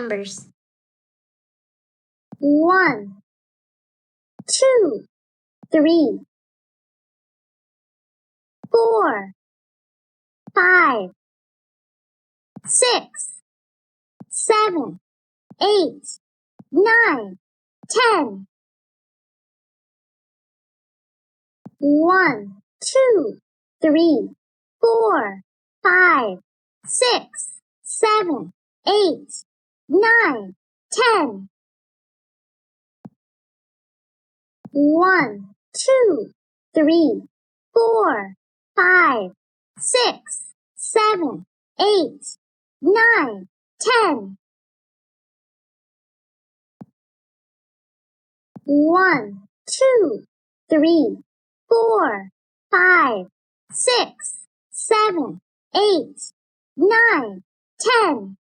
numbers. 1, 2, 3, 4, 5, 6, 7, 8, 9, 10. 1, 2, 3, 4, 5, 6, 7, 8, 9, 10. 1, 2, 3, 4, 5, 6, 7, 8, 9, 10. 1, 2, 3, 4, 5, 6, 7, 8, 9, 10.